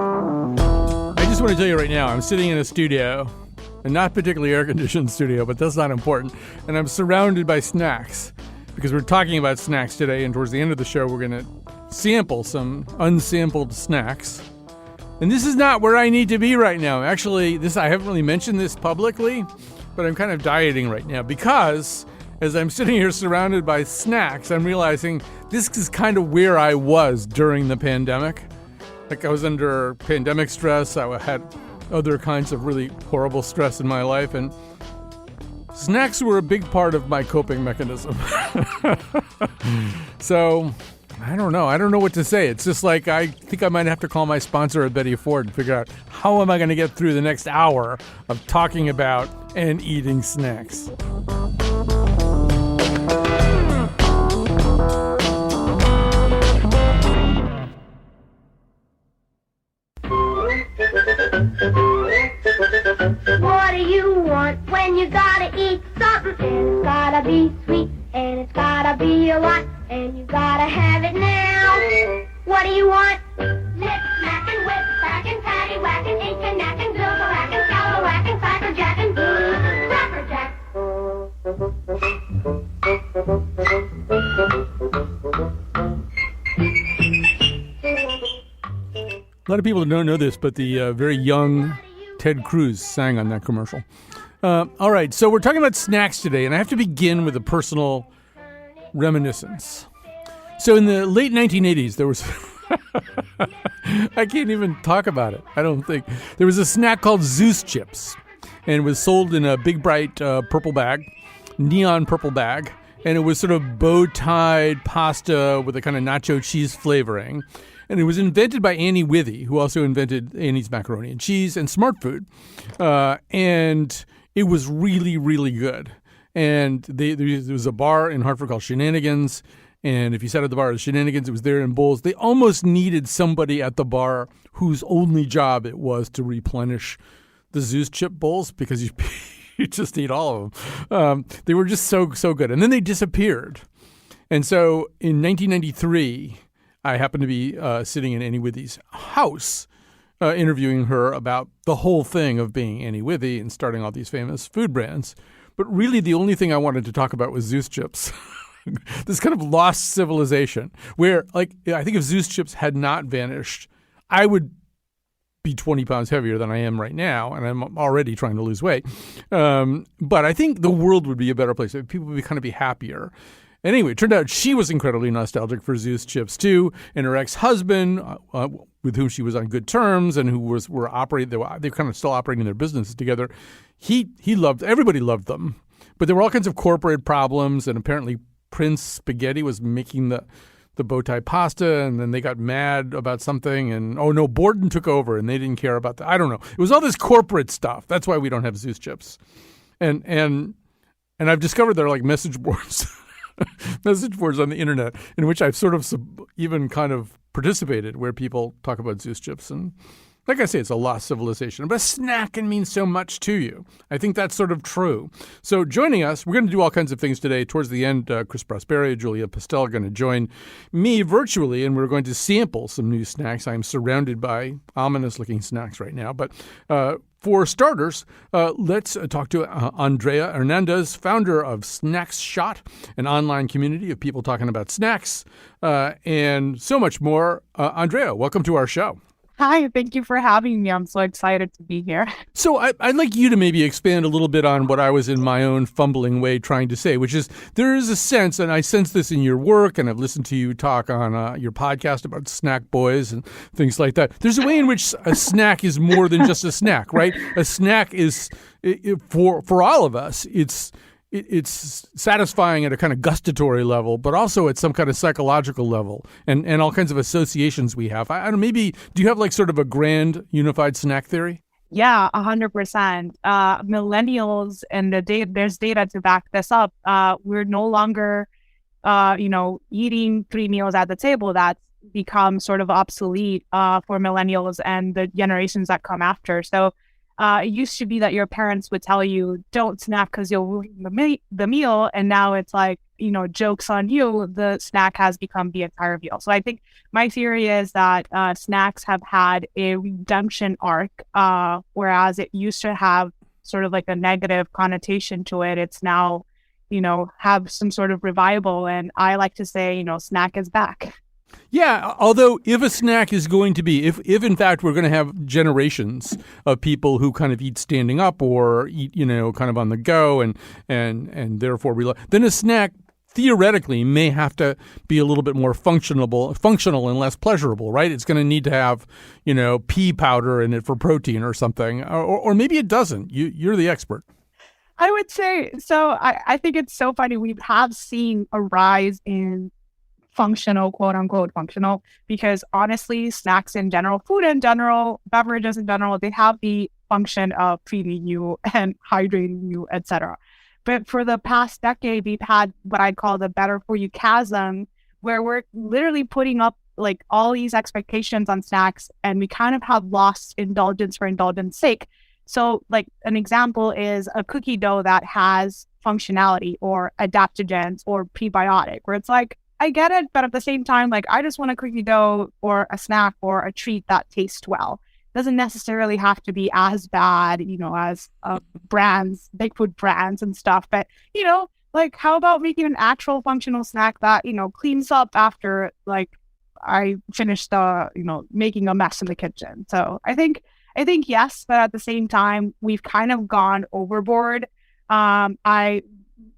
I just want to tell you right now, I'm sitting in a studio, a not particularly air-conditioned studio, but that's not important, and I'm surrounded by snacks because we're talking about snacks today, and towards the end of the show, we're going to sample some unsampled snacks. And this is not where I need to be right now. Actually, I haven't really mentioned this publicly, but I'm kind of dieting right now because as I'm sitting here surrounded by snacks, I'm realizing this is kind of where I was during the pandemic. Like I was under pandemic stress. I had other kinds of really horrible stress in my life, and snacks were a big part of my coping mechanism. So I don't know. I don't know what to say. It's just like I think I might have to call my sponsor at Betty Ford and figure out how am I going to get through the next hour of talking about and eating snacks. What do you want when you gotta eat something? And it's gotta be sweet, and it's gotta be a lot, and you gotta have it now. What do you want? Nip, snackin', whip, packin', patty, whackin', ink and knackin', glue, rackin', scalawackin', cracker jackin', cracker jack. A lot of people don't know this, but the very young Ted Cruz sang on that commercial. All right, so we're talking about snacks today, and I have to begin with a personal reminiscence. So in the late 1980s, there was... I can't even talk about it, I don't think. There was a snack called Zeus Chips, and it was sold in a big, bright purple bag, neon purple bag, and it was sort of bow-tied pasta with a kind of nacho cheese flavoring. And it was invented by Annie Withy, who also invented Annie's Macaroni and Cheese and Smart Food. And it was really, really good. And there was a bar in Hartford called Shenanigans. And if you sat at the bar at Shenanigans, it was there in bowls. They almost needed somebody at the bar whose only job it was to replenish the Zeus chip bowls because you just eat all of them. They were just so good. And then they disappeared. And so in 1993... I happened to be sitting in Annie Withy's house, interviewing her about the whole thing of being Annie Withy and starting all these famous food brands. But really, the only thing I wanted to talk about was Zeus Chips, this kind of lost civilization where, like, I think if Zeus Chips had not vanished, I would be 20 pounds heavier than I am right now, and I'm already trying to lose weight. But I think the world would be a better place. People would kind of be happier. Anyway, it turned out she was incredibly nostalgic for Zeus Chips, too, and her ex-husband, with whom she was on good terms and who were operating, they were kind of still operating their businesses together, everybody loved them. But there were all kinds of corporate problems, and apparently Prince Spaghetti was making the bow tie pasta, and then they got mad about something, and oh no, Borden took over, and they didn't care about that. I don't know. It was all this corporate stuff. That's why we don't have Zeus Chips. And I've discovered there are like message boards. Message boards on the internet in which I've sort of even kind of participated where people talk about Zeus Chips. And like I say, it's a lost civilization. But a snack can mean so much to you. I think that's sort of true. So joining us, we're going to do all kinds of things today. Towards the end, Chris Prospero, Julia Pastel are going to join me virtually, and we're going to sample some new snacks. I'm surrounded by ominous-looking snacks right now. But for starters, let's talk to Andrea Hernandez, founder of Snacks Shot, an online community of people talking about snacks and so much more. Andrea, welcome to our show. Hi, thank you for having me. I'm so excited to be here. So I'd like you to maybe expand a little bit on what I was in my own fumbling way trying to say, which is there is a sense, and I sense this in your work, and I've listened to you talk on your podcast about snack boys and things like that. There's a way in which a snack is more than just a snack, right? A snack is, for all of us, it's satisfying at a kind of gustatory level, but also at some kind of psychological level and all kinds of associations we have. I don't know, maybe, do you have like sort of a grand unified snack theory? Yeah, 100%. Millennials, and there's data to back this up. We're no longer, eating 3 meals at the table. That's become sort of obsolete for millennials and the generations that come after. So it used to be that your parents would tell you, don't snack because you'll ruin the meal. And now it's like, joke's on you. The snack has become the entire meal. So I think my theory is that snacks have had a redemption arc, whereas it used to have sort of like a negative connotation to it. It's now, have some sort of revival. And I like to say, snack is back. Yeah, although if a snack is going to be, if in fact we're going to have generations of people who kind of eat standing up or eat, kind of on the go and therefore then a snack theoretically may have to be a little bit more functional and less pleasurable, right? It's going to need to have, pea powder in it for protein or something, or maybe it doesn't. You're the expert. I would say, so I think it's so funny. We have seen a rise in functional, quote unquote functional, because honestly, snacks in general, food in general, beverages in general, they have the function of feeding you and hydrating you, etc. But for the past decade, we've had what I call the better for you chasm, where we're literally putting up like all these expectations on snacks, and we kind of have lost indulgence for indulgence sake. So like an example is a cookie dough that has functionality or adaptogens or prebiotic, where it's like, I get it, but at the same time, like I just want a cookie dough or a snack or a treat that tastes well. It doesn't necessarily have to be as bad, as brands, big food brands and stuff. But, like how about making an actual functional snack that, cleans up after like I finished making a mess in the kitchen. So I think yes, but at the same time, we've kind of gone overboard. I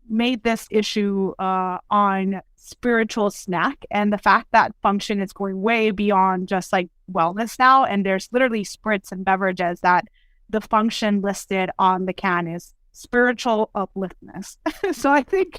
made this issue on spiritual snack and the fact that function is going way beyond just like wellness now. And there's literally spirits and beverages that the function listed on the can is spiritual upliftness. So I think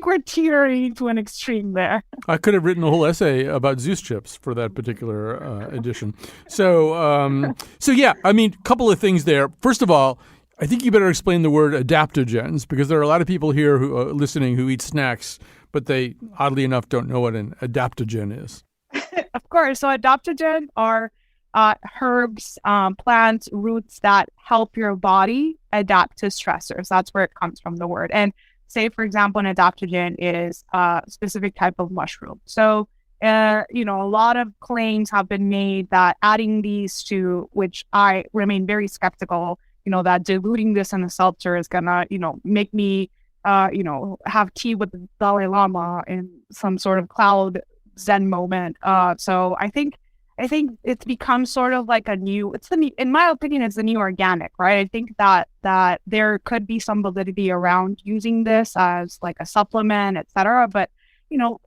we're teetering to an extreme there. I could have written a whole essay about Zeus chips for that particular edition. So yeah, I mean, a couple of things there. First of all, I think you better explain the word adaptogens, because there are a lot of people here who are listening who eat snacks, but they, oddly enough, don't know what an adaptogen is. Of course. So adaptogens are herbs, plants, roots that help your body adapt to stressors. That's where it comes from, the word. And say, for example, an adaptogen is a specific type of mushroom. So, a lot of claims have been made that adding these to, which I remain very skeptical, that diluting this in a seltzer is gonna, make me, have tea with the Dalai Lama in some sort of cloud Zen moment. So I think it's become sort of like in my opinion, it's the new organic, right? I think that there could be some validity around using this as like a supplement, etc. But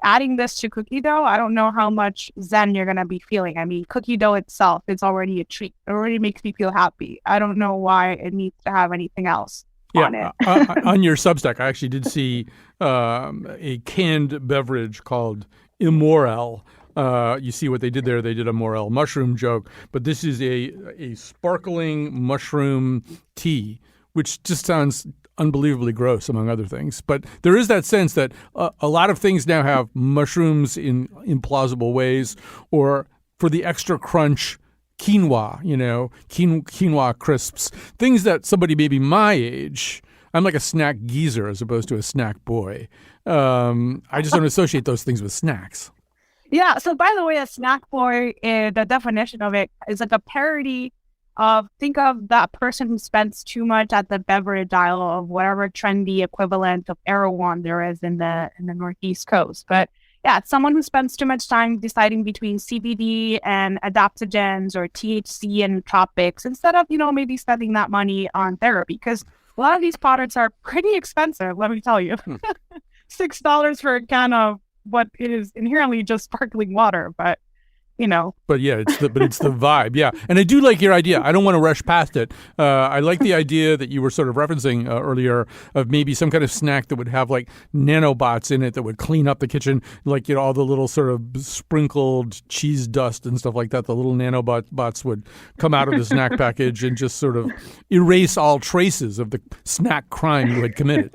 adding this to cookie dough, I don't know how much Zen you're going to be feeling. I mean, cookie dough itself, it's already a treat. It already makes me feel happy. I don't know why it needs to have anything else on it. On your Substack, I actually did see a canned beverage called Immorel. You see what they did there? They did a morel mushroom joke, but this is a sparkling mushroom tea, which just sounds unbelievably gross, among other things. But there is that sense that a lot of things now have mushrooms in implausible ways, or for the extra crunch, quinoa, quinoa crisps, things that somebody maybe my age, I'm like a snack geezer as opposed to a snack boy. I just don't associate those things with snacks. Yeah. So by the way, a snack boy, the definition of it is like a parody of, think of that person who spends too much at the beverage aisle of whatever trendy equivalent of Erewhon there is in the Northeast Coast. But yeah, it's someone who spends too much time deciding between CBD and adaptogens or THC and tropics instead of, maybe spending that money on therapy, because a lot of these products are pretty expensive, let me tell you. $6 for a can of what is inherently just sparkling water, but But yeah, it's the vibe. Yeah. And I do like your idea. I don't want to rush past it. I like the idea that you were sort of referencing earlier of maybe some kind of snack that would have like nanobots in it that would clean up the kitchen, like, all the little sort of sprinkled cheese dust and stuff like that. The little nanobots would come out of the snack package and just sort of erase all traces of the snack crime you had committed.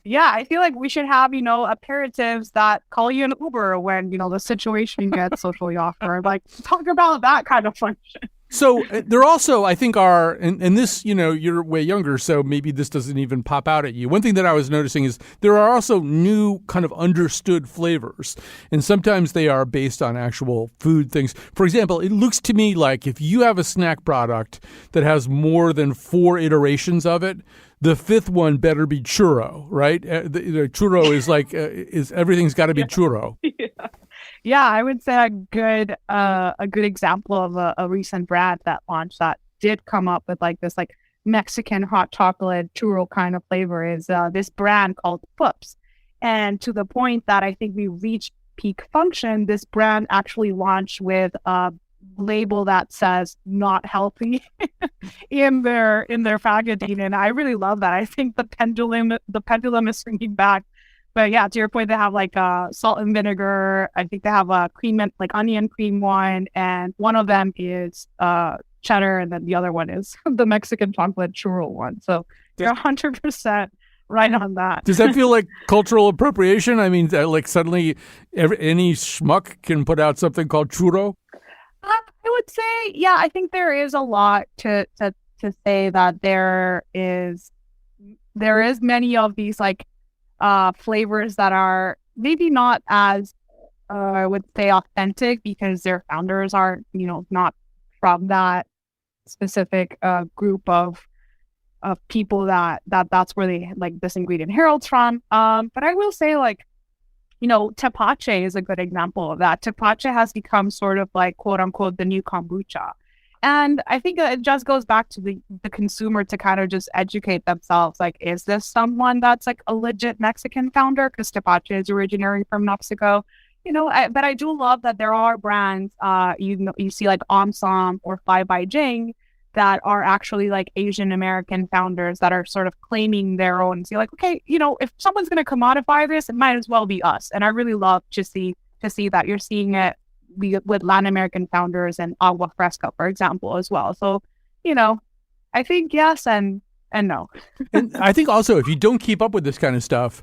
Yeah, I feel like we should have, aperitifs that call you an Uber when, the situation gets socially awkward. Like, talk about that kind of function. So there also, I think, are, and this, you're way younger, so maybe this doesn't even pop out at you. One thing that I was noticing is there are also new kind of understood flavors, and sometimes they are based on actual food things. For example, it looks to me like if you have a snack product that has more than 4 iterations of it, the 5th one better be churro, right? The churro is like, everything's got to be churro. Yeah, I would say a good example of a recent brand that launched that did come up with like this like Mexican hot chocolate churro kind of flavor is this brand called Pups. And to the point that I think we reached peak function, this brand actually launched with a label that says not healthy in their packaging, and I really love that. I think the pendulum is swinging back. But yeah, to your point, they have like salt and vinegar. I think they have a cream, like onion cream one, and one of them is cheddar, and then the other one is the Mexican chocolate churro one. So you're 100% right on that. Does that feel like cultural appropriation? I mean, like suddenly any schmuck can put out something called churro? I would say, yeah, I think there is a lot to say that there is many of these like flavors that are maybe not as I would say authentic because their founders are not from that specific group of people that's where they like this ingredient heralds from. But I will say like tepache is a good example of that. Tepache has become sort of like quote unquote the new kombucha. And I think it just goes back to the consumer to kind of just educate themselves. Like, is this someone that's like a legit Mexican founder? Because tepache is originally from Mexico. But I do love that there are brands, you see like Omsom or Fly by Jing that are actually like Asian American founders that are sort of claiming their own. So you're like, okay, if someone's going to commodify this, it might as well be us. And I really love to see that you're seeing it with Latin American founders and Agua Fresca, for example, as well. So, I think yes and no. And I think also if you don't keep up with this kind of stuff,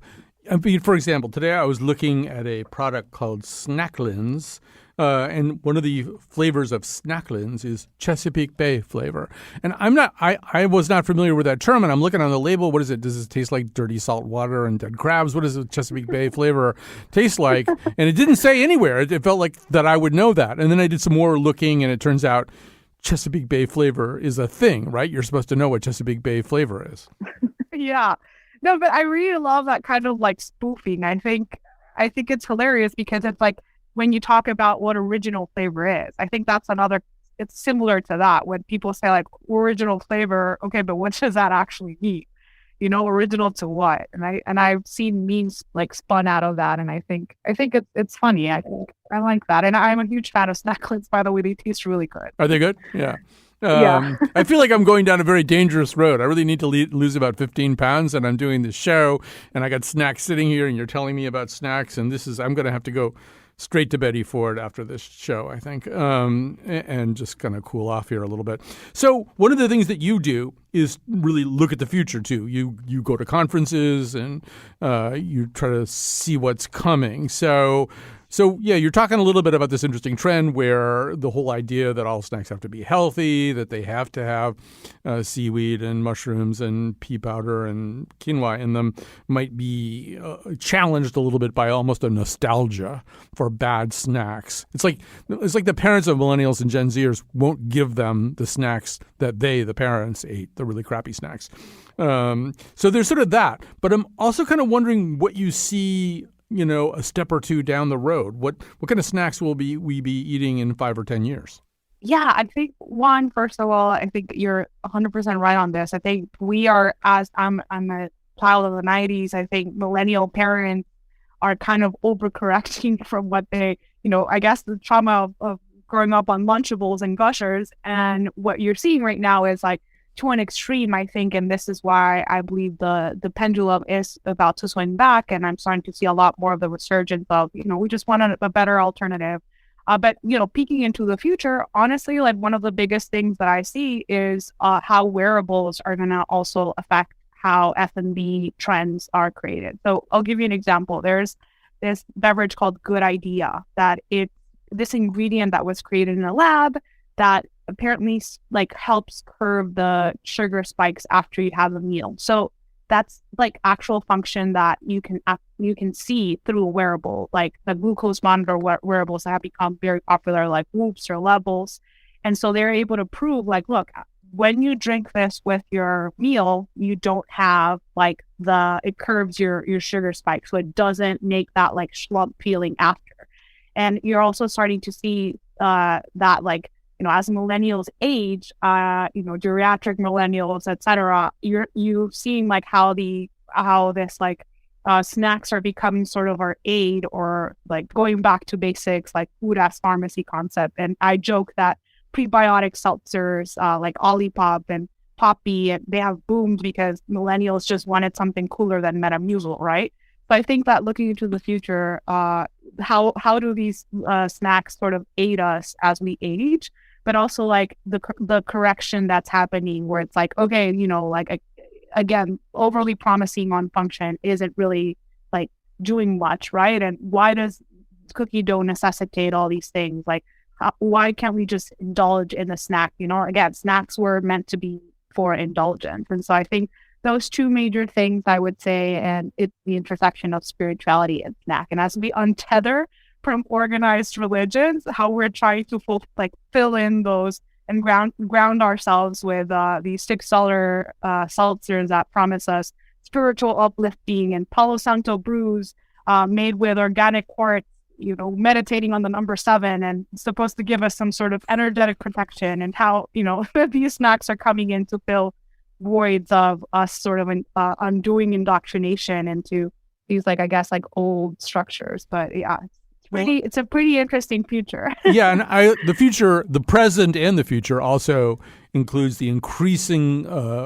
I mean, for example, today I was looking at a product called Snacklins, and one of the flavors of Snacklins is Chesapeake Bay flavor. And I was not familiar with that term, and I'm looking on the label. What is it? Does it taste like dirty salt water and dead crabs? What does the Chesapeake Bay flavor taste like? And it didn't say anywhere. It felt like that I would know that. And then I did some more looking, and it turns out Chesapeake Bay flavor is a thing, right? You're supposed to know what Chesapeake Bay flavor is. Yeah. No, but I really love that kind of like spoofing. I think it's hilarious because it's like when you talk about what original flavor is, I think that's it's similar to that when people say like original flavor. Okay, but what does that actually mean? Original to what? And I've seen memes like spun out of that. And I think it's funny. I like that. And I'm a huge fan of Snacklins, by the way. They taste really good. Are they good? Yeah. Yeah. I feel like I'm going down a very dangerous road. I really need to lose about 15 pounds, and I'm doing this show, and I got snacks sitting here, and you're telling me about snacks, and I'm going to have to go straight to Betty Ford after this show, I think, and just kind of cool off here a little bit. So one of the things that you do is really look at the future, too. You go to conferences, and you try to see what's coming. So yeah, you're talking a little bit about this interesting trend where the whole idea that all snacks have to be healthy, that they have to have seaweed and mushrooms and pea powder and quinoa in them might be challenged a little bit by almost a nostalgia for bad snacks. It's like the parents of millennials and Gen Zers won't give them the snacks that the parents, ate, the really crappy snacks. So there's sort of that. But I'm also kind of wondering what you see a step or two down the road. What kind of snacks will we be eating in 5 or 10 years? Yeah, I think first of all, I think you're 100% right on this. I think we are, as I'm a child of the 90s, I think millennial parents are kind of overcorrecting from what they, I guess the trauma of growing up on Lunchables and Gushers. And what you're seeing right now is like to an extreme, I think, and this is why I believe the pendulum is about to swing back, and I'm starting to see a lot more of the resurgence of, we just want a better alternative. But, peeking into the future, honestly, like one of the biggest things that I see is how wearables are going to also affect how F&B trends are created. So I'll give you an example. There's this beverage called Good Idea that this ingredient that was created in a lab that apparently like helps curb the sugar spikes after you have a meal. So that's like actual function that you can see through a wearable, like the glucose monitor wearables that have become very popular, like Whoops or Levels. And so they're able to prove, like, look, when you drink this with your meal, you don't have like it curbs your sugar spike. So it doesn't make that like slump feeling after. And you're also starting to see that, like, as millennials age, geriatric millennials, etc., you're seeing like how this like snacks are becoming sort of our aid, or like going back to basics, like food as pharmacy concept. And I joke that prebiotic seltzers like Olipop and Poppy, and they have boomed because millennials just wanted something cooler than Metamucil, right? So I think that looking into the future, how do these snacks sort of aid us as we age, but also like the correction that's happening, where it's like, okay, like again, overly promising on function isn't really like doing much, right? And why does cookie dough necessitate all these things? Like, why can't we just indulge in the snack? Again, snacks were meant to be for indulgence. And so I think those two major things, I would say, and it's the intersection of spirituality and snack. And as we untether from organized religions, how we're trying to fill in those and ground ourselves with these $6 seltzers that promise us spiritual uplifting, and Palo Santo brews made with organic quartz, meditating on the number 7, and supposed to give us some sort of energetic protection, and how, these snacks are coming in to fill voids of us sort of undoing indoctrination into these, like, I guess, like old structures. But yeah, it's a pretty interesting future. Yeah, and the present and the future also includes the increasing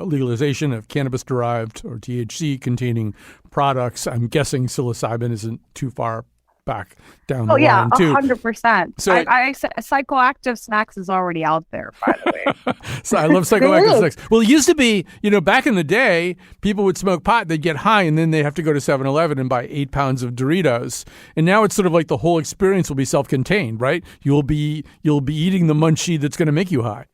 legalization of cannabis-derived or THC-containing products. I'm guessing psilocybin isn't too far back down the line, too. 100%. So psychoactive snacks is already out there, by the way. So I love psychoactive snacks. Well, it used to be, back in the day, people would smoke pot, they'd get high, and then they have to go to 7-Eleven and buy 8 pounds of Doritos. And now it's sort of like the whole experience will be self-contained, right? You'll be eating the munchie that's going to make you high.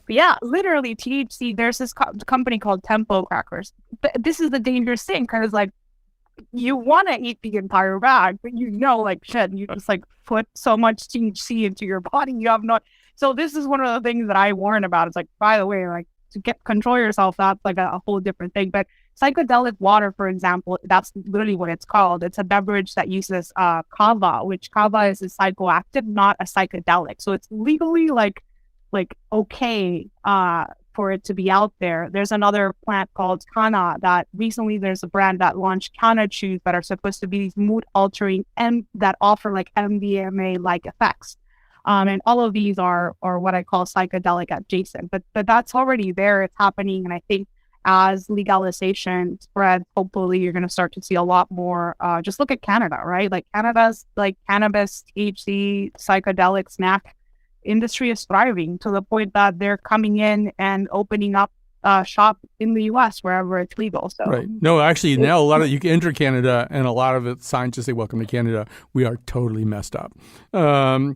Yeah, literally THC. There's this company called Tempo Crackers. But this is the dangerous thing, because like, you want to eat the entire bag, but like, shit, you just like put so much THC into your body, you have not. So this is one of the things that I warn about. It's like, by the way, like, to control yourself, that's like a whole different thing. But psychedelic water, for example, that's literally what it's called. It's a beverage that uses kava, which kava is a psychoactive, not a psychedelic. So it's legally like okay for it to be out there. There's another plant called Kana that recently there's a brand that launched Kana chews that are supposed to be these mood altering and that offer like MDMA like effects. And all of these are what I call psychedelic adjacent, but that's already there. It's happening. And I think as legalization spreads, hopefully you're going to start to see a lot more. Just look at Canada, right? Like Canada's like cannabis, THC, psychedelic snack industry is thriving to the point that they're coming in and opening up shop in the U.S. wherever it's legal. So right. No, actually, now a lot of you can enter Canada, and a lot of it signs to say "Welcome to Canada." We are totally messed up. A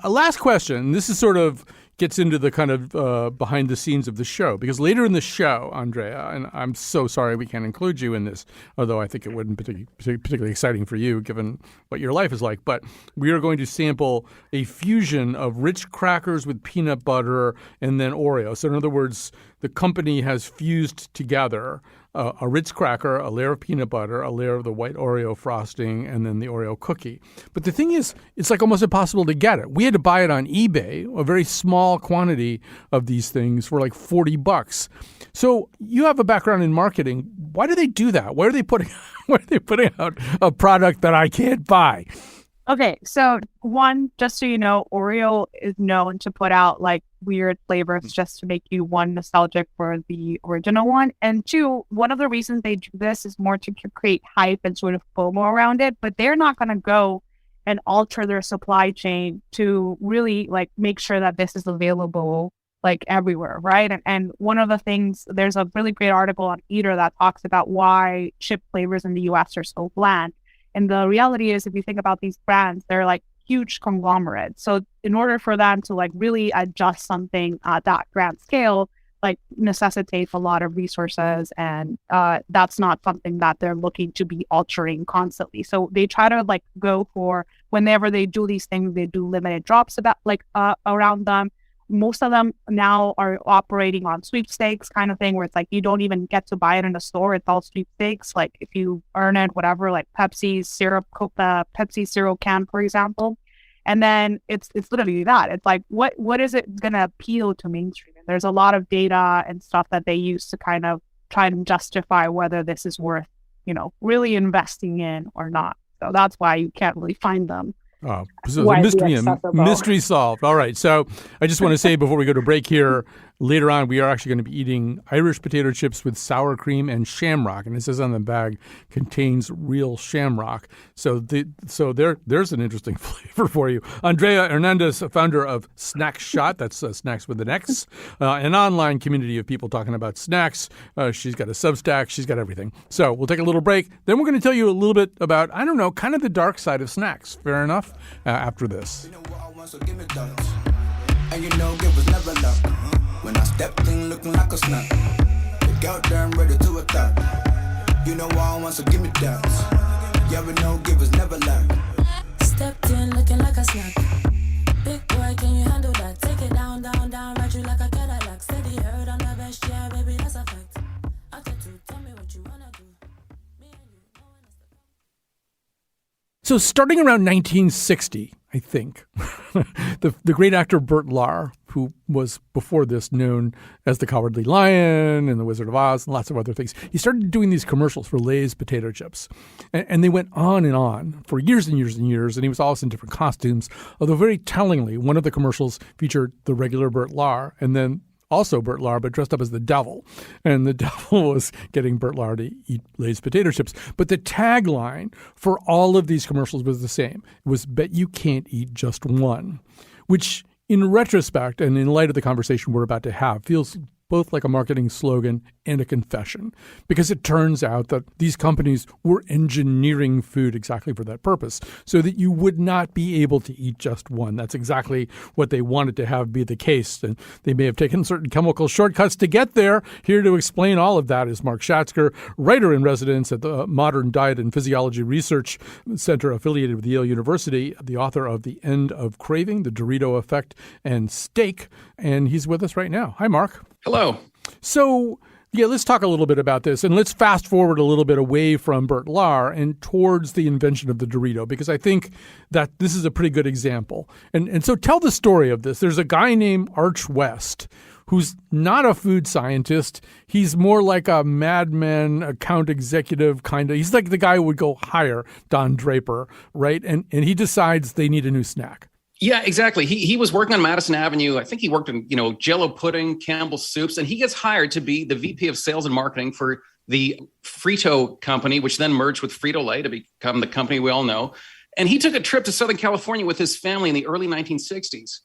last question. This is sort of gets into the kind of behind the scenes of the show, because later in the show, Andrea, and I'm so sorry we can't include you in this, although I think it wouldn't be particularly exciting for you given what your life is like, but we are going to sample a fusion of rich crackers with peanut butter and then Oreo. So in other words, the company has fused together a Ritz cracker, a layer of peanut butter, a layer of the white Oreo frosting, and then the Oreo cookie. But the thing is, it's like almost impossible to get it. We had to buy it on eBay, a very small quantity of these things for like $40. So you have a background in marketing. Why do they do that? Why are they putting out a product that I can't buy? Okay, so one, just so you know, Oreo is known to put out like weird flavors just to make you, one, nostalgic for the original one, and two, one of the reasons they do this is more to create hype and sort of FOMO around it, but they're not going to go and alter their supply chain to really like make sure that this is available like everywhere, right? And one of the things, there's a really great article on Eater that talks about why chip flavors in the US are so bland. And the reality is, if you think about these brands, they're like huge conglomerate. So in order for them to like really adjust something at that grand scale, like necessitates a lot of resources, and that's not something that they're looking to be altering constantly. So they try to like go for, whenever they do these things, they do limited drops around them. Most of them now are operating on sweepstakes kind of thing, where it's like you don't even get to buy it in the store. It's all sweepstakes. Like if you earn it, whatever, like Pepsi syrup can, for example. And then it's literally that. It's like, what is it going to appeal to mainstream? And there's a lot of data and stuff that they use to kind of try and justify whether this is worth, really investing in or not. So that's why you can't really find them. Oh, so the mystery solved. All right. So I just want to say before we go to break here, later on, we are actually going to be eating Irish potato chips with sour cream and shamrock. And it says on the bag, contains real shamrock. So there's an interesting flavor for you. Andrea Hernandez, founder of Snack Shot, that's Snacks with an X, an online community of people talking about snacks. She's got a Substack. She's got everything. So we'll take a little break. Then we're going to tell you a little bit about, kind of the dark side of snacks. Fair enough? After this. And it was never luck. When I stepped in looking like a snack, the girl there ready to attack. You know I want, so give me that. Yeah, we know give us never lack. Stepped in looking like a snack. Big boy, can you handle that? Take it down, down, down, ride you like a Cadillac. Steady heard on the best, yeah, baby, that's a fact. I got to tell me what you wanna do. Me and you, no one is the... So starting around 1960, I think, the great actor Burt Lahr, who was before this known as the Cowardly Lion and the Wizard of Oz and lots of other things, he started doing these commercials for Lay's potato chips. And they went on and on for years and years and years, and he was always in different costumes. Although very tellingly, one of the commercials featured the regular Burt Lahr and then also Burt Lahr, but dressed up as the devil. And the devil was getting Burt Lahr to eat Lay's potato chips. But the tagline for all of these commercials was the same. It was, bet you can't eat just one, which in retrospect and in light of the conversation we're about to have feels both like a marketing slogan and a confession, because it turns out that these companies were engineering food exactly for that purpose, so that you would not be able to eat just one. That's exactly what they wanted to have be the case, and they may have taken certain chemical shortcuts to get there. Here to explain all of that is Mark Schatzker, writer-in-residence at the Modern Diet and Physiology Research Center affiliated with Yale University, the author of The End of Craving, The Dorito Effect, and Steak, and he's with us right now. Hi, Mark. Hello. So, yeah, let's talk a little bit about this, and let's fast forward a little bit away from Burt Lahr and towards the invention of the Dorito, because I think that this is a pretty good example. And so tell the story of this. There's a guy named Arch West who's not a food scientist. He's more like a madman account executive kind of. He's like the guy who would go hire Don Draper, right? And he decides they need a new snack. Yeah, exactly. He was working on Madison Avenue. I think he worked in, Jell-O pudding, Campbell's soups, and he gets hired to be the VP of sales and marketing for the Frito company, which then merged with Frito-Lay to become the company we all know. And he took a trip to Southern California with his family in the early 1960s.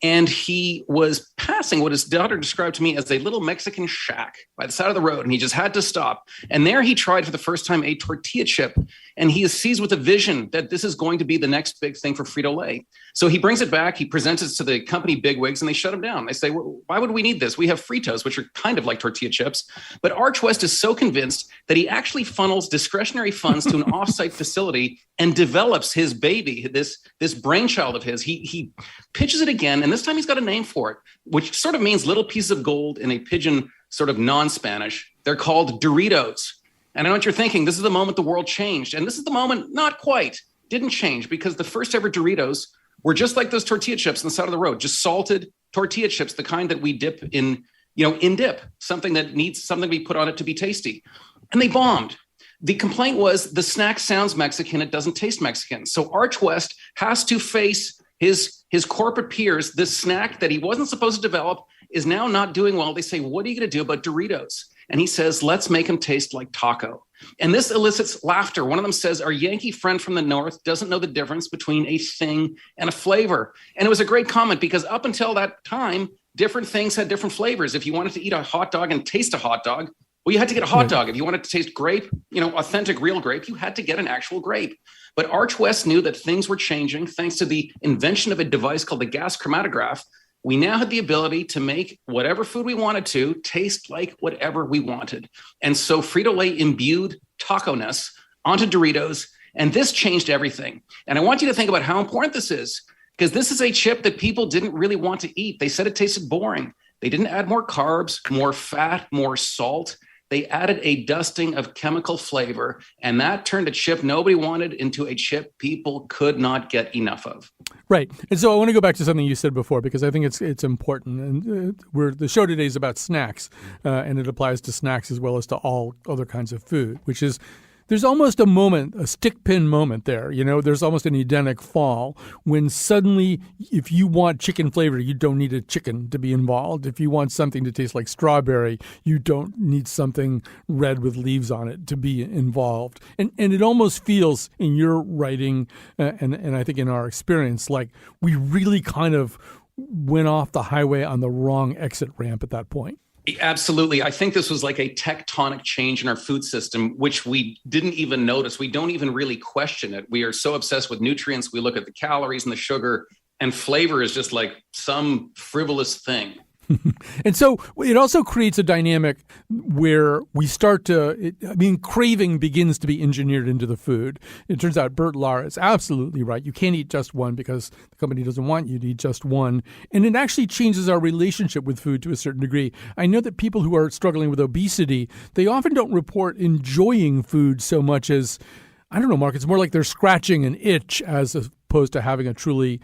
And he was passing what his daughter described to me as a little Mexican shack by the side of the road. And he just had to stop. And there he tried for the first time a tortilla chip. And he is seized with a vision that this is going to be the next big thing for Frito-Lay. So he brings it back. He presents it to the company bigwigs and they shut him down. They say, well, why would we need this? We have Fritos, which are kind of like tortilla chips. But Arch West is so convinced that he actually funnels discretionary funds to an offsite facility and develops his baby, this brainchild of his. He pitches it again, and this time he's got a name for it, which sort of means little pieces of gold in a pidgin sort of non-Spanish. They're called Doritos. And I know what you're thinking. This is the moment the world changed. And this is the moment, not quite, didn't change, because the first ever Doritos were just like those tortilla chips on the side of the road, just salted tortilla chips, the kind that we dip in dip, something that needs something to be put on it to be tasty. And they bombed. The complaint was the snack sounds Mexican, it doesn't taste Mexican. So Arch West has to face his corporate peers. This snack that he wasn't supposed to develop is now not doing well. They say, what are you going to do about Doritos? And he says, let's make them taste like taco. And this elicits laughter. One of them says, our Yankee friend from the North doesn't know the difference between a thing and a flavor. And it was a great comment because up until that time, different things had different flavors. If you wanted to eat a hot dog and taste a hot dog, Well, you had to get a hot dog. If you wanted to taste grape, authentic real grape, you had to get an actual grape. But Arch West knew that things were changing thanks to the invention of a device called the gas chromatograph. We now had the ability to make whatever food we wanted to taste like whatever we wanted. And so Frito-Lay imbued taco-ness onto Doritos, and this changed everything. And I want you to think about how important this is, because this is a chip that people didn't really want to eat. They said it tasted boring. They didn't add more carbs, more fat, more salt. They added a dusting of chemical flavor, and that turned a chip nobody wanted into a chip people could not get enough of. Right. And so I want to go back to something you said before, because I think it's important. And the show today is about snacks, and it applies to snacks as well as to all other kinds of food, which is there's almost a moment, a stick pin moment there. There's almost an Edenic fall when suddenly, if you want chicken flavor, you don't need a chicken to be involved. If you want something to taste like strawberry, you don't need something red with leaves on it to be involved. And it almost feels in your writing, and I think in our experience, like we really kind of went off the highway on the wrong exit ramp at that point. Absolutely. I think this was like a tectonic change in our food system, which we didn't even notice. We don't even really question it. We are so obsessed with nutrients. We look at the calories and the sugar, and flavor is just like some frivolous thing. And so it also creates a dynamic where we start craving begins to be engineered into the food. It turns out Bert Lahr is absolutely right. You can't eat just one because the company doesn't want you to eat just one. And it actually changes our relationship with food to a certain degree. I know that people who are struggling with obesity, they often don't report enjoying food so much as, I don't know, Mark, it's more like they're scratching an itch as opposed to having a truly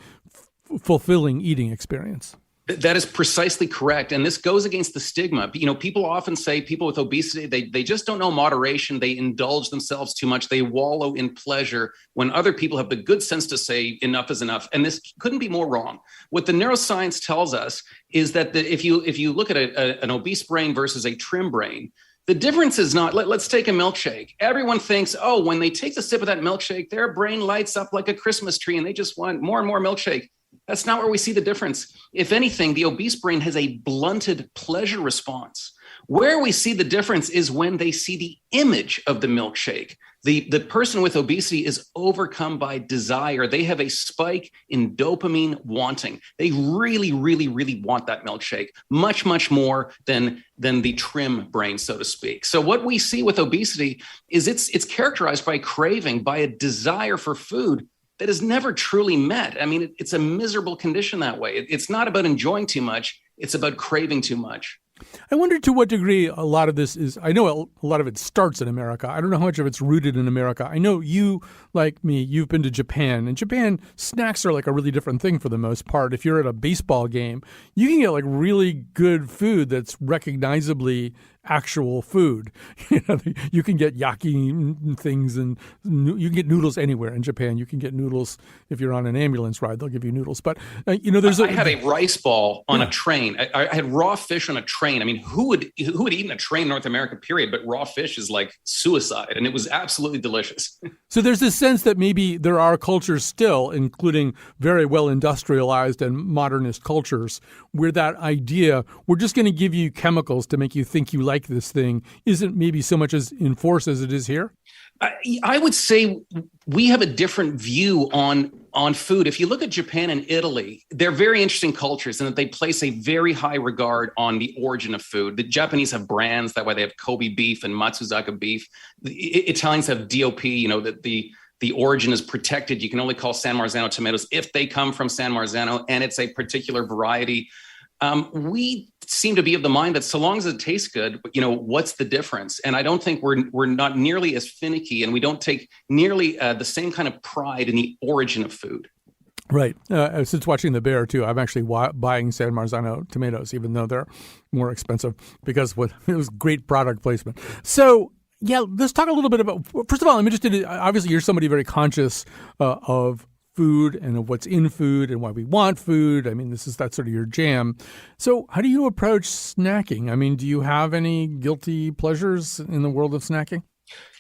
fulfilling eating experience. That is precisely correct. And this goes against the stigma. People often say people with obesity, they just don't know moderation. They indulge themselves too much. They wallow in pleasure when other people have the good sense to say enough is enough. And this couldn't be more wrong. What the neuroscience tells us is that if you look at an obese brain versus a trim brain, the difference is not, let's take a milkshake. Everyone thinks, when they take a sip of that milkshake, their brain lights up like a Christmas tree and they just want more and more milkshake. That's not where we see the difference. If anything, the obese brain has a blunted pleasure response. Where we see the difference is when they see the image of the milkshake. The person with obesity is overcome by desire. They have a spike in dopamine wanting. They really, really, really want that milkshake, much, much more than the trim brain, so to speak. So what we see with obesity is it's characterized by craving, by a desire for food that is never truly met. I mean, it's a miserable condition that way. It's not about enjoying too much. It's about craving too much. I wonder to what degree a lot of this is, I know a lot of it starts in America. I don't know how much of it's rooted in America. I know you, like me, you've been to Japan. In Japan, snacks are like a really different thing for the most part. If you're at a baseball game, you can get like really good food that's recognizably actual food. You can get yaki things and you can get noodles anywhere in Japan. You can get noodles if you're on an ambulance ride. They'll give you noodles. But, there's I had a rice ball on a train. I had raw fish on a train. I mean, who would eat in a train in North America, period? But raw fish is like suicide. And it was absolutely delicious. So there's this sense that maybe there are cultures still, including very well industrialized and modernist cultures, where that idea, we're just going to give you chemicals to make you think you like this thing, isn't maybe so much as enforced as it is here? I would say we have a different view on food. If you look at Japan and Italy, they're very interesting cultures in that they place a very high regard on the origin of food. The Japanese have brands, that way they have Kobe beef and Matsuzaka beef. The Italians have DOP, that the origin is protected. You can only call San Marzano tomatoes if they come from San Marzano and it's a particular variety. We seem to be of the mind that so long as it tastes good, what's the difference? And I don't think we're not nearly as finicky, and we don't take nearly the same kind of pride in the origin of food. Right. Since watching The Bear, too, I'm actually buying San Marzano tomatoes, even though they're more expensive, because it was great product placement. So, yeah, let's talk a little bit about, first of all, I'm interested obviously you're somebody very conscious of food and of what's in food and why we want food. I mean, that's sort of your jam. So how do you approach snacking? I mean, do you have any guilty pleasures in the world of snacking?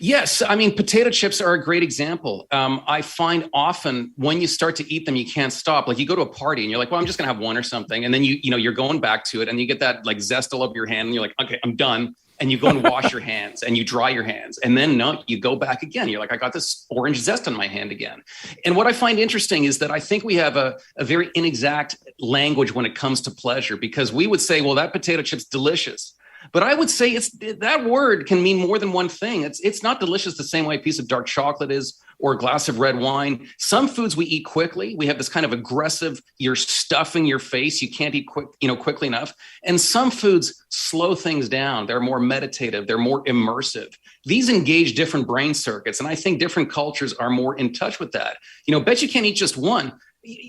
Yes. I mean, potato chips are a great example. I find often when you start to eat them, you can't stop. Like you go to a party and you're like, well, I'm just going to have one or something. And then you're going back to it and you get that like zest all over your hand and you're like, okay, I'm done. and you go and wash your hands and you dry your hands. And then no, you go back again. You're like, I got this orange zest on my hand again. And what I find interesting is that I think we have a very inexact language when it comes to pleasure, because we would say, well, that potato chip's delicious. But I would say that word can mean more than one thing. It's not delicious the same way a piece of dark chocolate is, or a glass of red wine. Some foods we eat quickly. We have this kind of aggressive, you're stuffing your face. You can't eat quickly enough. And some foods slow things down. They're more meditative. They're more immersive. These engage different brain circuits. And I think different cultures are more in touch with that. Bet you can't eat just one.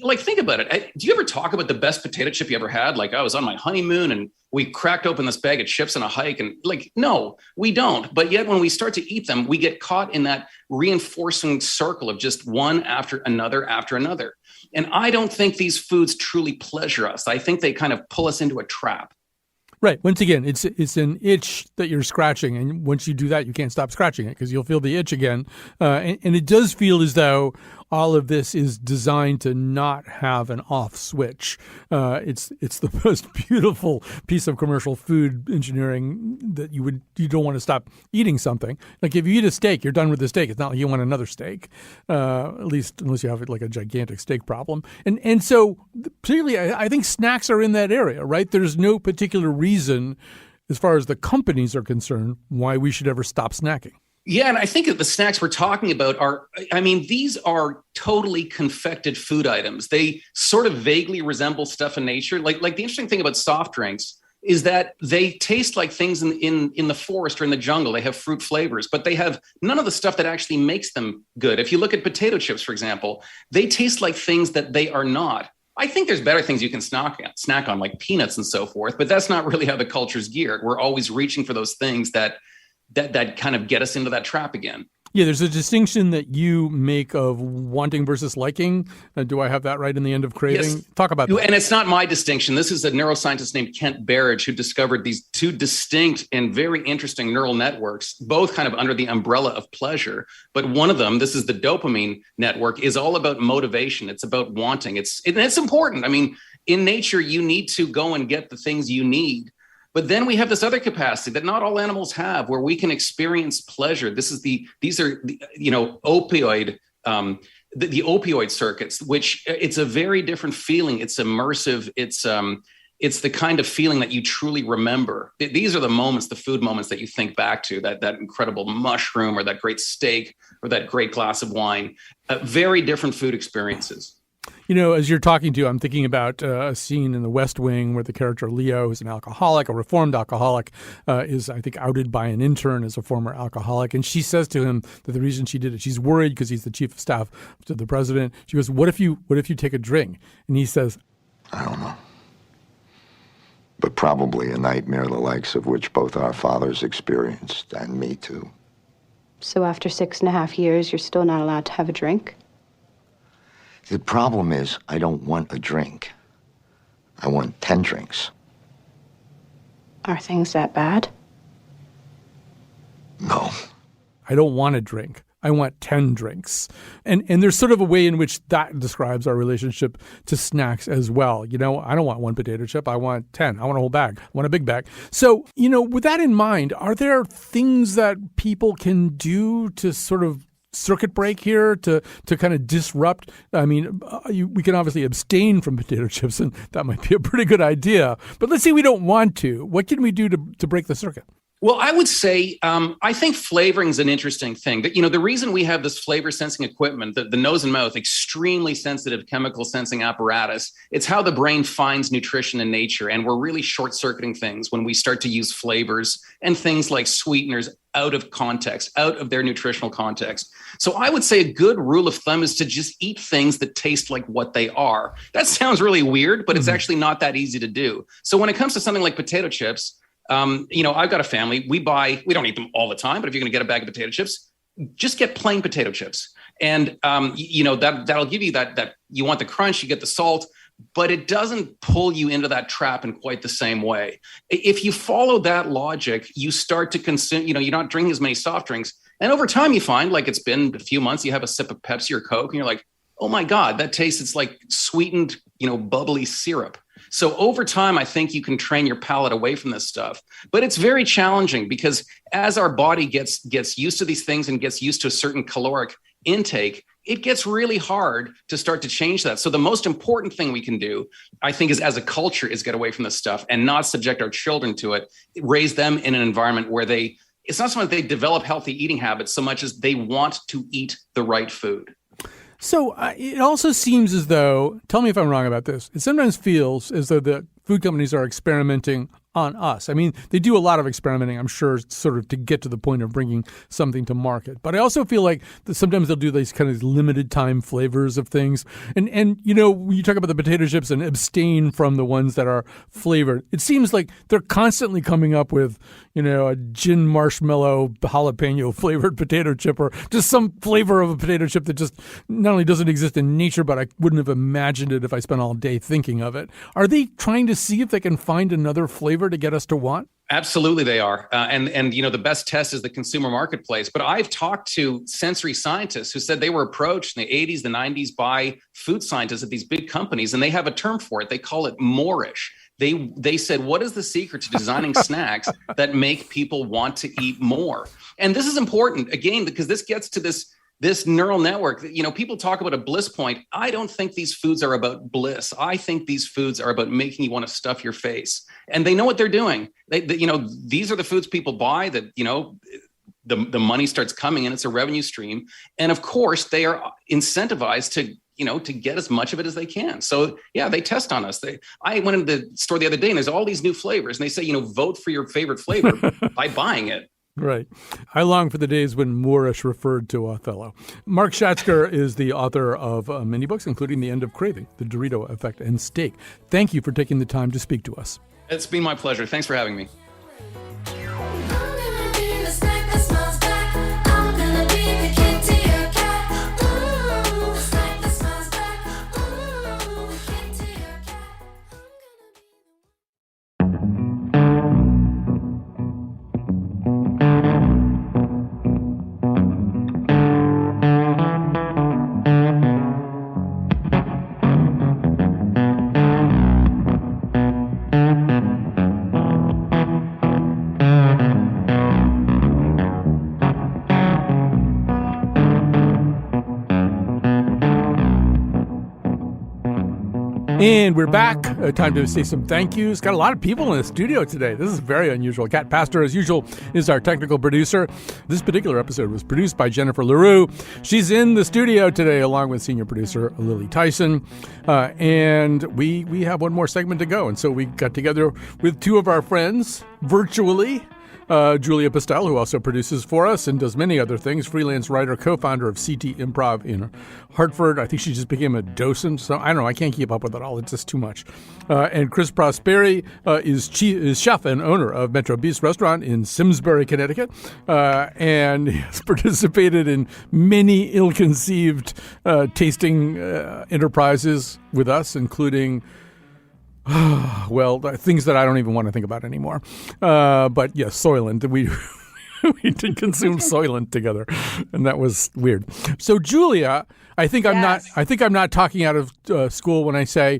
Like, think about it. Do you ever talk about the best potato chip you ever had? Like, I was on my honeymoon and we cracked open this bag of chips on a hike. And like, no, we don't. But yet when we start to eat them, we get caught in that reinforcing circle of just one after another after another. And I don't think these foods truly pleasure us. I think they kind of pull us into a trap. Right. Once again, it's an itch that you're scratching. And once you do that, you can't stop scratching it because you'll feel the itch again. And it does feel as though all of this is designed to not have an off switch. It's the most beautiful piece of commercial food engineering that you don't want to stop eating something. Like if you eat a steak, you're done with the steak. It's not like you want another steak, at least unless you have like a gigantic steak problem. And so particularly, I think snacks are in that area, right? There's no particular reason, as far as the companies are concerned, why we should ever stop snacking. Yeah, and I think that the snacks we're talking about these are totally confected food items. They sort of vaguely resemble stuff in nature. Like the interesting thing about soft drinks is that they taste like things in the forest or in the jungle. They have fruit flavors, but they have none of the stuff that actually makes them good. If you look at potato chips, for example, they taste like things that they are not. I think there's better things you can snack on, like peanuts and so forth, but that's not really how the culture's geared. We're always reaching for those things that kind of get us into that trap again. Yeah, there's a distinction that you make of wanting versus liking. Do I have that right in the end of craving? Yes. Talk about that. And it's not my distinction. This is a neuroscientist named Kent Berridge who discovered these two distinct and very interesting neural networks, both kind of under the umbrella of pleasure. But one of them, this is the dopamine network, is all about motivation. It's about wanting. It's important. I mean, in nature, you need to go and get the things you need. But then we have this other capacity that not all animals have, where we can experience pleasure. These are opioid, the opioid circuits, which it's a very different feeling. It's immersive. It's the kind of feeling that you truly remember. These are the moments, the food moments that you think back to, that incredible mushroom or that great steak or that great glass of wine. Very different food experiences. As you're talking to, I'm thinking about a scene in The West Wing where the character Leo, who's an alcoholic, a reformed alcoholic, is, I think, outed by an intern as a former alcoholic. And she says to him that the reason she did it, she's worried because he's the chief of staff to the president. She goes, what if you take a drink? And he says, I don't know. But probably a nightmare the likes of which both our fathers experienced, and me too. So after 6.5 years, you're still not allowed to have a drink? The problem is, I don't want a drink. I want 10 drinks. Are things that bad? No. I don't want a drink. I want 10 drinks. And there's sort of a way in which that describes our relationship to snacks as well. I don't want one potato chip. I want 10. I want a whole bag. I want a big bag. So, with that in mind, are there things that people can do to sort of circuit break here to kind of disrupt? I mean, we can obviously abstain from potato chips, and that might be a pretty good idea. But let's say we don't want to. What can we do to break the circuit? Well, I would say I think flavoring is an interesting thing. That the reason we have this flavor sensing equipment, the nose and mouth, extremely sensitive chemical sensing apparatus, it's how the brain finds nutrition in nature, and we're really short circuiting things when we start to use flavors and things like sweeteners out of context, out of their nutritional context. So I would say a good rule of thumb is to just eat things that taste like what they are. That sounds really weird, but it's actually not that easy to do. So when it comes to something like potato chips, I've got a family. We don't eat them all the time, but if you're going to get a bag of potato chips, just get plain potato chips. And, that'll give you that you want the crunch, you get the salt, but it doesn't pull you into that trap in quite the same way. If you follow that logic, you start to consume, you're not drinking as many soft drinks. And over time you find, like, it's been a few months, you have a sip of Pepsi or Coke and you're like, oh my God, that tastes, it's like sweetened, bubbly syrup. So over time, I think you can train your palate away from this stuff. But it's very challenging because as our body gets used to these things and gets used to a certain caloric intake, it gets really hard to start to change that. So the most important thing we can do, I think, is as a culture is get away from this stuff and not subject our children to it, raise them in an environment where it's not so much they develop healthy eating habits so much as they want to eat the right food. So it also seems as though, tell me if I'm wrong about this, it sometimes feels as though the food companies are experimenting on us. I mean, they do a lot of experimenting, I'm sure, sort of to get to the point of bringing something to market. But I also feel like that sometimes they'll do these kind of limited time flavors of things. And you know, when you talk about the potato chips and abstain from the ones that are flavored, it seems like they're constantly coming up with, you know, a gin marshmallow jalapeno flavored potato chip or just some flavor of a potato chip that just not only doesn't exist in nature, but I wouldn't have imagined it if I spent all day thinking of it. Are they trying to see if they can find another flavor to get us to want? Absolutely, they are. And you know, the best test is the consumer marketplace. But I've talked to sensory scientists who said they were approached in the 80s, the 90s by food scientists at these big companies, and they have a term for it. They call it moreish. They said, what is the secret to designing snacks that make people want to eat more? And this is important, again, because this gets to this neural network. You know, people talk about a bliss point. I don't think these foods are about bliss. I think these foods are about making you want to stuff your face. And they know what they're doing. You know, these are the foods people buy that, you know, the money starts coming in. It's a revenue stream. And of course, they are incentivized to, you know, to get as much of it as they can. So yeah, they test on us. I went into the store the other day and there's all these new flavors and they say, you know, vote for your favorite flavor by buying it. Right. I long for the days when moreish referred to Othello. Mark Schatzker is the author of many books, including The End of Craving, The Dorito Effect, and Steak. Thank you for taking the time to speak to us. It's been my pleasure. Thanks for having me. And we're back. Time to say some thank yous. Got a lot of people in the studio today. This is very unusual. Kat Pastor, as usual, is our technical producer. This particular episode was produced by Jennifer LaRue. She's in the studio today along with senior producer Lily Tyson. And we have one more segment to go. And so we got together with two of our friends virtually. Julia Pastel, who also produces for us and does many other things, freelance writer, co-founder of CT Improv in Hartford. I think she just became a docent, so I don't know. I can't keep up with it all. It's just too much. And Chris Prosperi is chef and owner of Metro Beast Restaurant in Simsbury, Connecticut, and has participated in many ill-conceived tasting enterprises with us, including well, things that I don't even want to think about anymore. But yes, Soylent. We did consume Soylent together, and that was weird. So, Julia, I think I'm not talking out of school when I say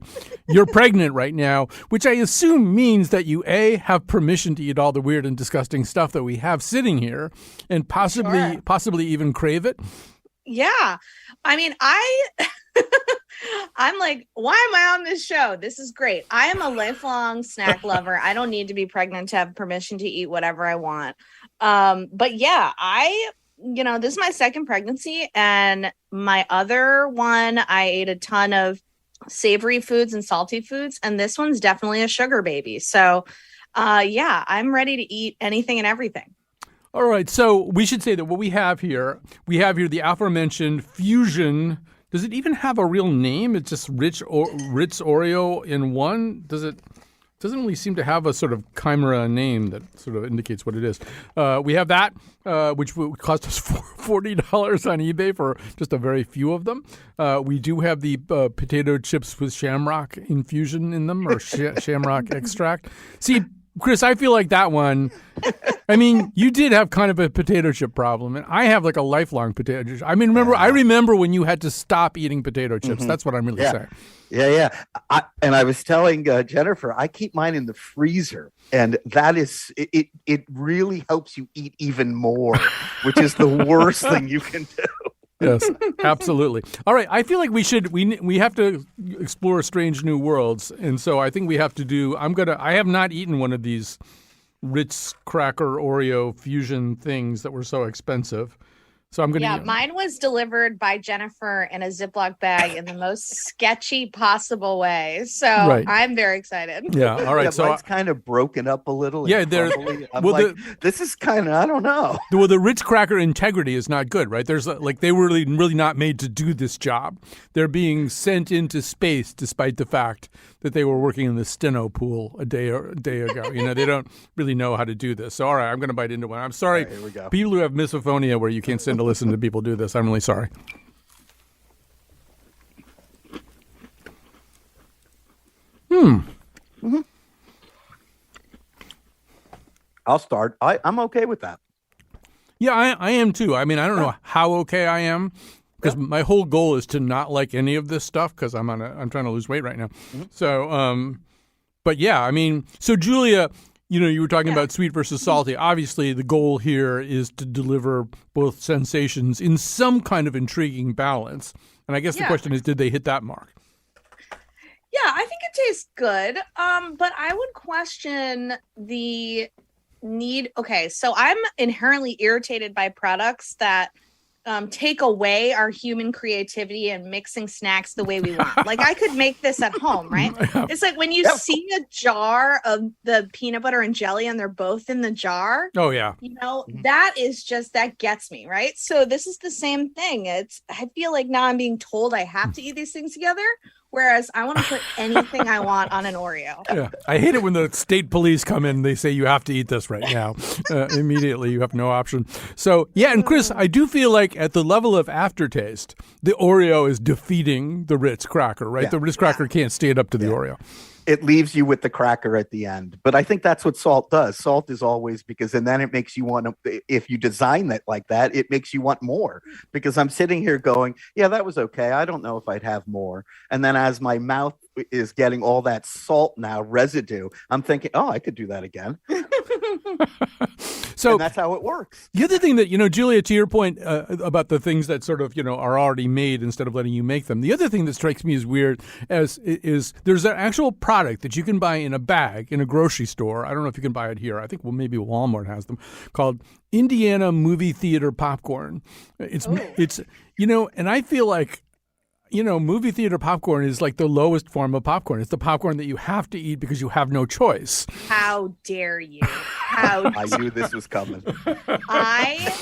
you're pregnant right now, which I assume means that you have permission to eat all the weird and disgusting stuff that we have sitting here, and possibly even crave it. Yeah, I mean, I'm like, why am I on this show? This is great. I am a lifelong snack lover. I don't need to be pregnant to have permission to eat whatever I want. But yeah, this is my second pregnancy, and my other one, I ate a ton of savory foods and salty foods, and this one's definitely a sugar baby. So yeah, I'm ready to eat anything and everything. All right. So we should say that what we have here the aforementioned fusion. Does it even have a real name? It's just Ritz Oreo in one. Doesn't really seem to have a sort of chimera name that sort of indicates what it is. We have that, which would cost us $40 on eBay for just a very few of them. We do have the potato chips with shamrock infusion in them, or shamrock extract. See, Chris, I feel like that one, I mean, you did have kind of a potato chip problem, and I have like a lifelong potato chip. I mean, I remember when you had to stop eating potato chips. That's what I'm really saying. Yeah. I was telling Jennifer, I keep mine in the freezer, and that is it really helps you eat even more, which is the worst thing you can do. Yes, absolutely. All right, I feel like we have to explore strange new worlds, and so I think we have to do. I have not eaten one of these Ritz cracker Oreo fusion things that were so expensive. So I'm going to. Yeah, mine was delivered by Jennifer in a Ziploc bag in the most sketchy possible way. So I'm very excited. Yeah. All right. So it's kind of broken up a little. Yeah. This is kind of, I don't know. Well, the Ritz cracker integrity is not good, right? There's they were really not made to do this job. They're being sent into space despite the fact that they were working in the steno pool a day ago. They don't really know how to do this. So, all right, I'm going to bite into one. I'm sorry. Here we go. People who have misophonia where you can't stand to listen to people do this. I'm really sorry. I'll start. I'm okay with that. Yeah, I am too. I mean, I don't know how okay I am because my whole goal is to not like any of this stuff because I'm trying to lose weight right now. So, but yeah, I mean, so Julia, you were talking about sweet versus salty. Obviously, the goal here is to deliver both sensations in some kind of intriguing balance. And I guess the question is, did they hit that mark? Yeah, I think it tastes good. But I would question the need. Okay, so I'm inherently irritated by products that take away our human creativity and mixing snacks the way we want. Like I could make this at home, right? It's like when you see a jar of the peanut butter and jelly and they're both in the jar. Oh yeah. That is just, that gets me, right? So this is the same thing. I feel like now I'm being told I have to eat these things together. Whereas I want to put anything I want on an Oreo. Yeah, I hate it when the state police come in and they say you have to eat this right now. Immediately, you have no option. So, yeah, and Chris, I do feel like at the level of aftertaste, the Oreo is defeating the Ritz cracker, right? The Ritz cracker can't stand up to the Oreo. It leaves you with the cracker at the end. But I think that's what salt does. Salt is always and then it makes you want to, if you design it like that, it makes you want more. Because I'm sitting here going, yeah, that was okay. I don't know if I'd have more. And then as my mouth is getting all that salt now, residue, I'm thinking, oh, I could do that again. So and that's how it works. The other thing that, Julia, to your point about the things that sort of, are already made instead of letting you make them. The other thing that strikes me as weird is there's an actual product that you can buy in a bag in a grocery store. I don't know if you can buy it here. I think maybe Walmart has them, called Indiana movie theater popcorn. It's and I feel like, movie theater popcorn is like the lowest form of popcorn. It's the popcorn that you have to eat because you have no choice. How dare you? I knew this was coming. I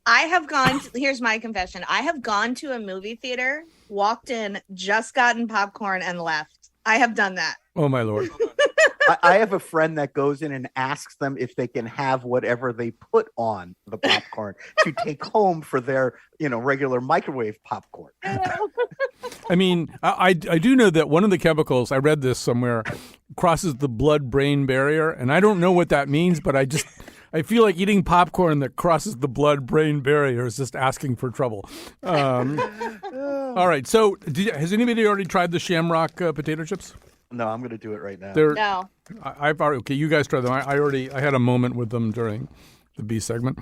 have gone here's my confession. I have gone to a movie theater, walked in, just gotten popcorn and left. I have done that. Oh, my Lord. I have a friend that goes in and asks them if they can have whatever they put on the popcorn to take home for their, regular microwave popcorn. I mean, I do know that one of the chemicals, I read this somewhere, crosses the blood-brain barrier, and I don't know what that means, but I feel like eating popcorn that crosses the blood-brain barrier is just asking for trouble. All right, so has anybody already tried the Shamrock potato chips? No, I'm going to do it right now. No. I've already, okay, you guys try them. I had a moment with them during the B segment.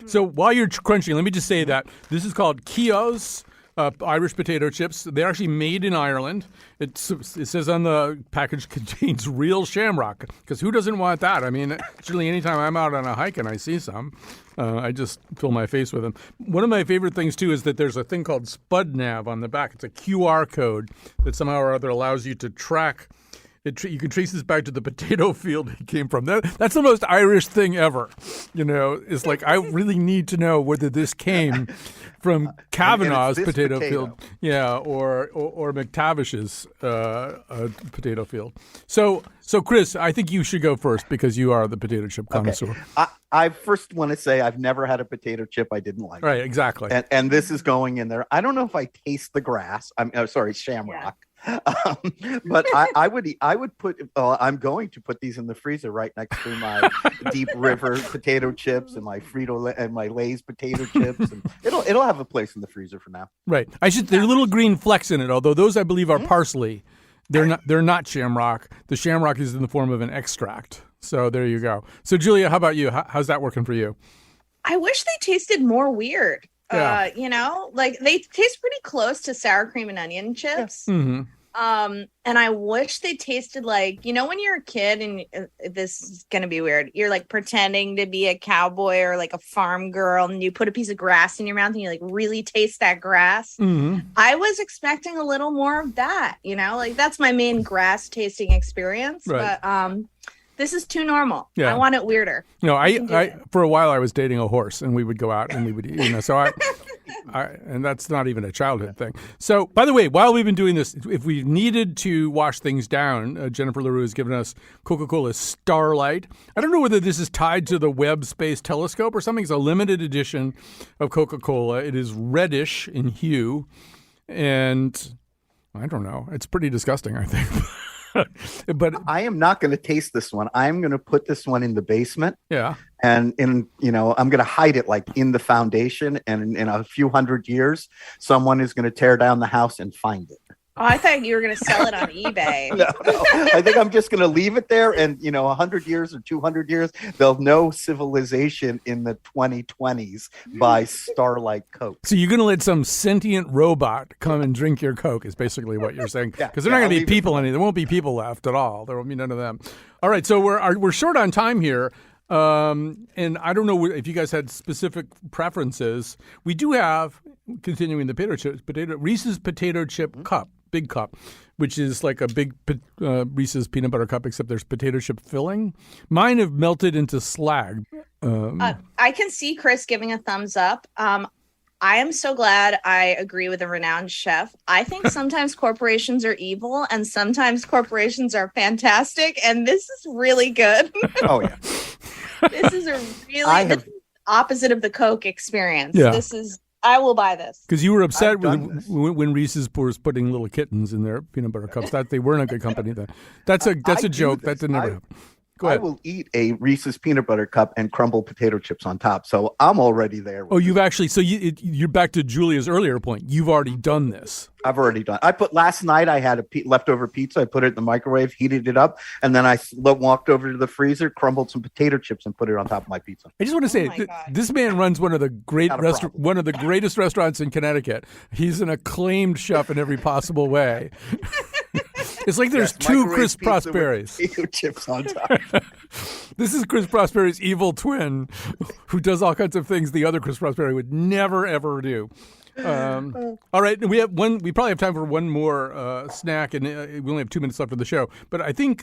So while you're crunching, let me just say that this is called Keogh's Irish potato chips. They're actually made in Ireland. It says on the package contains real shamrock, because who doesn't want that? I mean, actually, anytime I'm out on a hike and I see some, I just fill my face with them. One of my favorite things, too, is that there's a thing called SpudNav on the back. It's a QR code that somehow or other allows you to track. You can trace this back to the potato field it came from. That's the most Irish thing ever. It's like, I really need to know whether this came from Kavanagh's potato field, or McTavish's potato field. So Chris, I think you should go first because you are the potato chip connoisseur. Okay. I first want to say I've never had a potato chip I didn't like. Right, exactly. And this is going in there. I don't know if I taste the grass. I'm sorry, shamrock. But I would put. I'm going to put these in the freezer right next to my Deep River potato chips and my and my Lay's potato chips, and it'll have a place in the freezer for now. Right. There are little green flecks in it, although those I believe are parsley. They're not shamrock. The shamrock is in the form of an extract. So there you go. So Julia, how about you? How's that working for you? I wish they tasted more weird. Yeah. Like they taste pretty close to sour cream and onion chips. Yeah. Mm-hmm. And I wish they tasted like, when you're a kid and this is going to be weird. You're like pretending to be a cowboy or like a farm girl and you put a piece of grass in your mouth and you like really taste that grass. Mm-hmm. I was expecting a little more of that, like that's my main grass tasting experience. Right. But, this is too normal. Yeah. I want it weirder. I for a while I was dating a horse and we would go out and we would, so and that's not even a childhood thing. So, by the way, while we've been doing this, if we needed to wash things down, Jennifer LaRue has given us Coca-Cola Starlight. I don't know whether this is tied to the Webb Space Telescope or something. It's a limited edition of Coca-Cola. It is reddish in hue, and I don't know. It's pretty disgusting, I think. But I am not going to taste this one. I'm going to put this one in the basement. Yeah. And I'm going to hide it like in the foundation. And in a few hundred years, someone is going to tear down the house and find it. Oh, I thought you were going to sell it on eBay. No. I think I'm just going to leave it there. And, 100 years or 200 years, they'll know civilization in the 2020s by Starlight Coke. So you're going to let some sentient robot come and drink your Coke is basically what you're saying. Because they're not going to be people there won't be people left at all. There won't be none of them. All right. So we're short on time here. And I don't know if you guys had specific preferences. We do have, continuing the Reese's Potato Chip Cup. Big cup, which is like a big Reese's peanut butter cup, except there's potato chip filling. Mine have melted into slag. I can see Chris giving a thumbs up. I am so glad I agree with a renowned chef. I think sometimes corporations are evil and sometimes corporations are fantastic. And this is really good. Oh, yeah. This is the opposite of the Coke experience. Yeah. I will buy this. Because you were upset when Reese's was putting little kittens in their peanut butter cups. That they weren't a good company then. That's a joke. That did never happen. Go ahead. I will eat a Reese's peanut butter cup and crumble potato chips on top. So I'm already there. You've actually. So you're back to Julia's earlier point. You've already done this. I've already done. Last night I had a leftover pizza. I put it in the microwave, heated it up, and then I walked over to the freezer, crumbled some potato chips, and put it on top of my pizza. I just want to say, this man runs one of the greatest restaurants in Connecticut. He's an acclaimed chef in every possible way. It's like there's two Chris Prosperis. Potato chips on top. This is Chris Prosperi's evil twin, who does all kinds of things the other Chris Prosperi would never ever do. All right, we probably have time for one more snack, and we only have 2 minutes left of the show. But I think,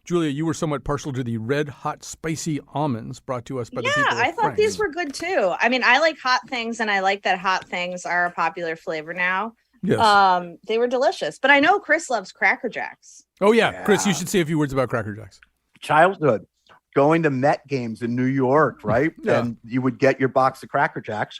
Julia, you were somewhat partial to the red hot spicy almonds brought to us by the people. Yeah, I thought these were good too. I mean, I like hot things, and I like that hot things are a popular flavor now. Yes. They were delicious, but I know Chris loves Cracker Jacks. Oh yeah, Chris, you should say a few words about Cracker Jacks. Childhood. Going to Met games in New York, right? Yeah. And you would get your box of Cracker Jacks.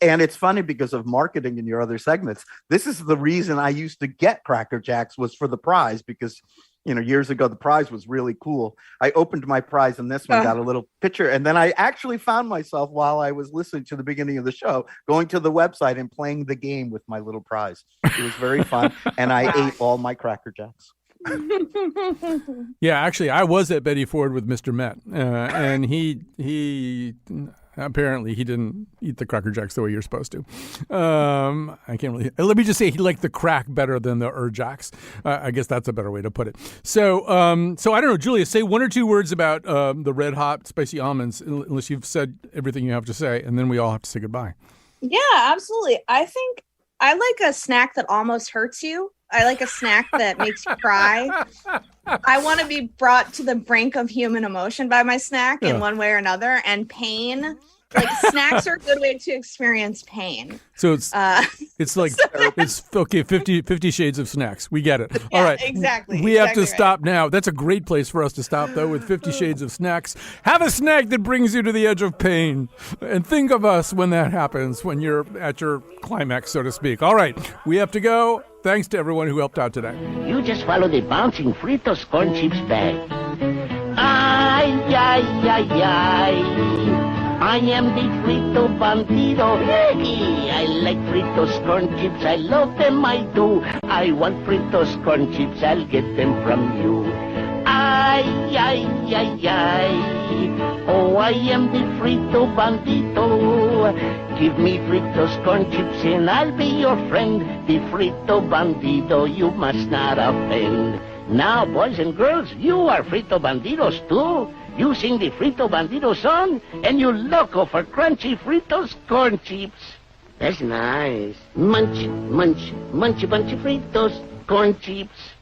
And it's funny because of marketing in your other segments. This is the reason I used to get Cracker Jacks was for the prize because, years ago, the prize was really cool. I opened my prize and this one got a little picture. And then I actually found myself while I was listening to the beginning of the show, going to the website and playing the game with my little prize. It was very fun. And I ate all my Cracker Jacks. Yeah, actually, I was at Betty Ford with Mr. Met, and he apparently he didn't eat the Cracker Jacks the way you're supposed to. I can't really. Let me just say he liked the crack better than the Jacks. I guess that's a better way to put it. So I don't know, Julia, say one or two words about the red hot spicy almonds, unless you've said everything you have to say, and then we all have to say goodbye. Yeah, absolutely. I think I like a snack that almost hurts you. I like a snack that makes you cry. I want to be brought to the brink of human emotion by my snack in one way or another. And pain Like snacks are a good way to experience pain. So it's like it's okay. 50 shades of snacks. We get it. All right, exactly. We have to right. stop now. That's a great place for us to stop, though, with 50 shades of snacks. Have a snack that brings you to the edge of pain, and think of us when that happens, when you're at your climax, so to speak. All right, we have to go. Thanks to everyone who helped out today. You just follow the bouncing Fritos corn chips bag. Ay, ay, ay, ay. I am the Frito Bandido. Hey, I like Fritos corn chips. I love them, I do. I want Fritos corn chips. I'll get them from you. Ay, ay, ay, ay. Oh, I am the Frito Bandito. Give me Fritos corn chips and I'll be your friend. The Frito Bandido, you must not offend. Now, boys and girls, you are Frito Bandidos too. You sing the Frito Bandido song, and you loco for crunchy Fritos corn chips. That's nice. Munch, munch, munchy bunchy Fritos corn chips.